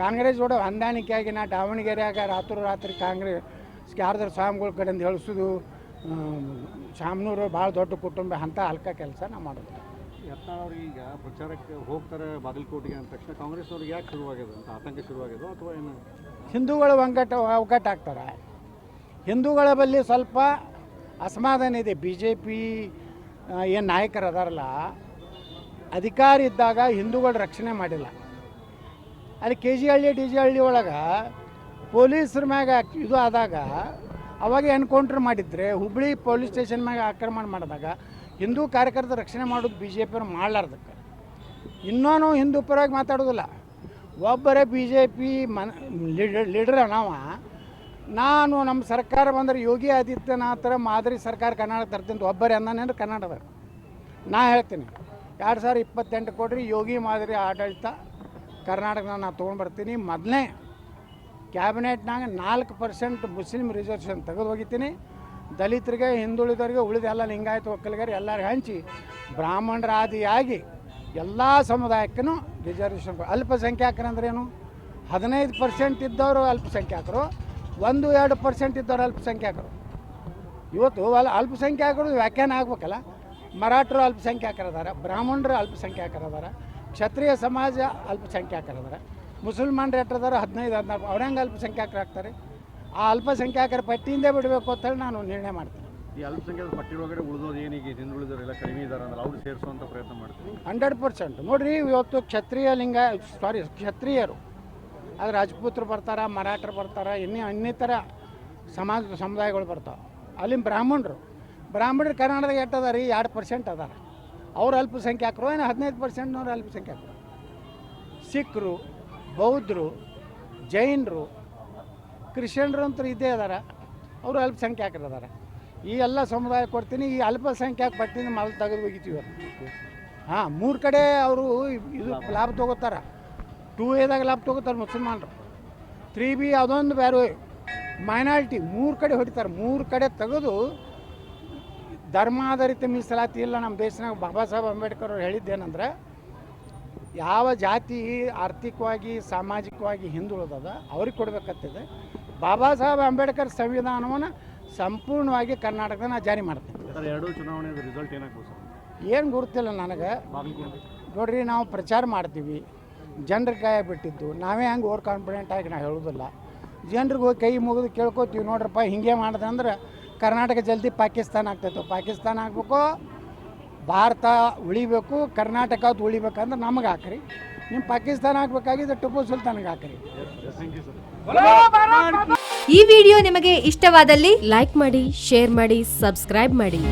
ಕಾಂಗ್ರೆಸ್ ಜೋಡ ಹೊಂದಾಣಿಕೆಯಾಗಿ ನಾ ದಾವಣಗೆರೆಯಾಗ ರಾತ್ರಿ ಕಾಂಗ್ರೆಸ್ ಯಾರ್ದಾರು ಸ್ವಾಮಿಗಳ ಕಡೆಯಿಂದ ಹೇಳಿಸೋದು ಶಾಮನೂರು ಭಾಳ ದೊಡ್ಡ ಕುಟುಂಬ ಅಂಥ ಹಲ್ಕ ಕೆಲಸ ನಾವು ಮಾಡೋದು. ಯತ್ನಾಳ್ ಈಗ ಪ್ರಚಾರಕ್ಕೆ ಹೋಗ್ತಾರೆ ಬಾಗಲಕೋಟೆಗೆ ಅಂದ ತಕ್ಷಣ ಕಾಂಗ್ರೆಸ್ ಅವ್ರಿಗೆ ಯಾಕೆ ಶುರುವಾಗಿದೆ ಅಂತ ಆತಂಕ ಶುರುವಾಗಿದೆ ಅಥವಾ ಏನು? ಹಿಂದೂಗಳು ಒಗ್ಗಟ್ಟು ಆಗ್ತಾರೆ. ಹಿಂದೂಗಳ ಬಳಿ ಸ್ವಲ್ಪ ಅಸಮಾಧಾನ ಇದೆ. ಬಿ ಜೆ ಪಿ ಏನು ನಾಯಕರು ಅದಾರಲ್ಲ, ಅಧಿಕಾರ ಇದ್ದಾಗ ಹಿಂದೂಗಳು ರಕ್ಷಣೆ ಮಾಡಿಲ್ಲ. ಅಲ್ಲಿ ಕೆ ಜಿ ಹಳ್ಳಿ ಡಿ ಜಿ ಹಳ್ಳಿ ಒಳಗೆ ಪೊಲೀಸ್ರ ಮ್ಯಾಗ ಇದು ಆದಾಗ ಅವಾಗ ಎನ್ಕೌಂಟ್ರ್ ಮಾಡಿದ್ರೆ, ಹುಬ್ಳಿ ಪೊಲೀಸ್ ಸ್ಟೇಷನ್ ಮ್ಯಾಗ ಆಕ್ರಮಣ ಮಾಡಿದಾಗ ಹಿಂದೂ ಕಾರ್ಯಕರ್ತರ ರಕ್ಷಣೆ ಮಾಡೋದು ಬಿ ಜೆ ಪಿಯವ್ರು ಮಾಡಲಾರ್ದಕ್ಕೆ. ಇನ್ನೂ ಹಿಂದೂ ಪರವಾಗಿ ಮಾತಾಡೋದಿಲ್ಲ. ಒಬ್ಬರೇ ಬಿ ಜೆ ಪಿ ಲೀಡರ್ ನಾನು ನಮ್ಮ ಸರ್ಕಾರ ಬಂದರೆ ಯೋಗಿ ಆದಿತ್ಯನಾಥರ ಮಾದರಿ ಸರ್ಕಾರ ಕರ್ನಾಟಕ ತರ್ತೀನಿ ಒಬ್ಬರೇ ಅಂದಾನೇನು ಕರ್ನಾಟಕದಾಗ. ನಾ ಹೇಳ್ತೀನಿ 2028 ಕೊಡ್ರಿ, ಯೋಗಿ ಮಾದರಿ ಆಡಳಿತ ಕರ್ನಾಟಕನ ನಾನು ತೊಗೊಂಡು ಬರ್ತೀನಿ. ಮೊದಲನೇ ಕ್ಯಾಬಿನೆಟ್ನಾಗ 4% ಮುಸ್ಲಿಂ ರಿಸರ್ವೇಷನ್ ತೆಗೆದು ಹೋಗಿತೀನಿ. ದಲಿತರಿಗೆ, ಹಿಂದುಳಿದವರಿಗೆ, ಉಳಿದ ಎಲ್ಲ ಲಿಂಗಾಯತ ಒಕ್ಕಲಿಗರು ಎಲ್ಲರಿಗೆ ಹಂಚಿ ಬ್ರಾಹ್ಮಣರ ಆದಿಯಾಗಿ ಎಲ್ಲ ಸಮುದಾಯಕ್ಕೂ ರಿಸರ್ವೇಷನ್. ಅಲ್ಪಸಂಖ್ಯಾತರು ಅಂದ್ರೇನು? 15% ಇದ್ದವರು ಅಲ್ಪಸಂಖ್ಯಾತರು, 1-2% ಇದ್ದವರು ಅಲ್ಪಸಂಖ್ಯಾತರು. ಇವತ್ತು ಅಲ್ಪಸಂಖ್ಯಾತರು ವ್ಯಾಖ್ಯಾನ ಆಗ್ಬೇಕಲ್ಲ. ಮರಾಠರು ಅಲ್ಪಸಂಖ್ಯಾತರದಾರ, ಬ್ರಾಹ್ಮಣರು ಅಲ್ಪಸಂಖ್ಯಾತರದಾರ, ಕ್ಷತ್ರಿಯ ಸಮಾಜ ಅಲ್ಪಸಂಖ್ಯಾತರದಾರ, ಮುಸಲ್ಮಾನರು ಎಟ್ಟದಾರ 15-14. ಅವ್ರು ಹೆಂಗೆ ಅಲ್ಪಸಂಖ್ಯಾತರಾಗ್ತಾರೆ? ಆ ಅಲ್ಪಸಂಖ್ಯಾತರ ಪಟ್ಟಿಯಿಂದ ಬಿಡಬೇಕು ಅಂತೇಳಿ ನಾನು ನಿರ್ಣಯ ಮಾಡ್ತೀನಿ. ಈ ಅಲ್ಪಸಂಖ್ಯಾತ ಪಟ್ಟಿ ಒಳಗಡೆ ಉಳಿದೋರು ಏನೀಗ ಹಿಂದುಳಿದವರೆಲ್ಲ ಕಡಿಮೆ ಇದ್ದಾರೆ ಅಂದ್ರೆ ಅವ್ರು ಸೇರಿಸುವಂಥ ಪ್ರಯತ್ನ ಮಾಡ್ತೀವಿ. 100% ನೋಡಿರಿ. ಇವತ್ತು ಕ್ಷತ್ರಿಯರು ಅದು ರಾಜಪೂತರು ಬರ್ತಾರೆ, ಮರಾಠರು ಬರ್ತಾರೆ, ಇನ್ನಿತರ ಸಮುದಾಯಗಳು ಬರ್ತಾವೆ. ಅಲ್ಲಿ ಬ್ರಾಹ್ಮಣರು ಕರ್ನಾಟಕದಾಗ ಎಟ್ಟದಾರ? 2% ಅದಾರ. ಅವ್ರು ಅಲ್ಪಸಂಖ್ಯಾತರು. ಏನು 15% ಅಲ್ಪಸಂಖ್ಯಾತರು. ಸಿಖ್ರು, ಬೌದ್ಧರು, ಜೈನರು, ಕ್ರಿಶ್ಚಿಯನ್ರು ಅಂತೂ ಇದ್ದೇ ಅದಾರ, ಅವರು ಅಲ್ಪಸಂಖ್ಯಾತರು ಅದಾರ. ಈ ಎಲ್ಲ ಸಮುದಾಯ ಕೊಡ್ತೀನಿ. ಈ ಅಲ್ಪಸಂಖ್ಯಾತ ಪಟ್ಟಿಯಿಂದ ಮೊದಲು ತೆಗೆದು ಹೋಗಿತೀವಿ. 3 ಕಡೆ ಅವರು ಇದು ಲಾಭ ತೊಗೋತಾರೆ. 2A ಲಾಭ ತೊಗೋತಾರೆ ಮುಸಲ್ಮಾನರು. 3B ಅದೊಂದು ಬೇರೆ ಮೈನಾರಿಟಿ 3 ಕಡೆ ಹೊಡಿತಾರೆ. 3 ಕಡೆ ತೆಗೆದು ಧರ್ಮಾಧಾರಿತ ಮೀಸಲಾತಿ ಇಲ್ಲ ನಮ್ಮ ದೇಶನಾಗ. ಬಾಬಾ ಸಾಹೇಬ್ ಅಂಬೇಡ್ಕರ್ ಅವ್ರು ಹೇಳಿದ್ದೇನೆಂದ್ರೆ, ಯಾವ ಜಾತಿ ಆರ್ಥಿಕವಾಗಿ ಸಾಮಾಜಿಕವಾಗಿ ಹಿಂದುಳಿದದ ಅವ್ರಿಗೆ ಕೊಡಬೇಕಂತಿದೆ. ಬಾಬಾ ಸಾಹೇಬ್ ಅಂಬೇಡ್ಕರ್ ಸಂವಿಧಾನವನ್ನು ಸಂಪೂರ್ಣವಾಗಿ ಕರ್ನಾಟಕದ ಜಾರಿ ಮಾಡ್ತೀನಿ. ಎರಡೂ ಚುನಾವಣೆ ರಿಸಲ್ಟ್ ಏನಾಗ್ಬೋದು? ಏನು ಗುರುತಿಲ್ಲ ನನಗೆ. ನೋಡ್ರಿ, ನಾವು ಪ್ರಚಾರ ಮಾಡ್ತೀವಿ, ಜನರ ಕೈ ಬಿಟ್ಟಿದ್ದು. ನಾವೇ ಹಂಗೆ ಓವರ್ ಕಾನ್ಫಿಡೆಂಟ್ ಆಗಿ ನಾವು ಹೇಳೋದಿಲ್ಲ. ಜನರಿಗೆ ಹೋಗಿ ಕೈ ಮುಗಿದು ಕೇಳ್ಕೊತೀವಿ, ನೋಡ್ರಪ್ಪ ಹಿಂಗೆ ಮಾಡಿದೆ ಅಂದ್ರೆ ಕರ್ನಾಟಕ ಜಲ್ದಿ ಪಾಕಿಸ್ತಾನ ಆಗ್ತಾಯಿತ್ತು. ಪಾಕಿಸ್ತಾನ ಆಗಬೇಕು, ಭಾರತ ಉಳಿಬೇಕು, ಕರ್ನಾಟಕ ಉಳಿಬೇಕಂದ್ರೆ ನಮಗೆ ಹಾಕ್ರಿ. ನಿಮ್ಮ ಪಾಕಿಸ್ತಾನ ಆಗಬೇಕಾಗಿದ್ದು ಟಿಪ್ಪು ಸುಲ್ತಾನ್ಗೆ ಹಾಕ್ರಿ. ಈ ವಿಡಿಯೋ ನಿಮಗೆ ಇಷ್ಟವಾದಲ್ಲಿ ಲೈಕ್ ಮಾಡಿ, ಶೇರ್ ಮಾಡಿ, ಸಬ್ಸ್ಕ್ರೈಬ್ ಮಾಡಿ.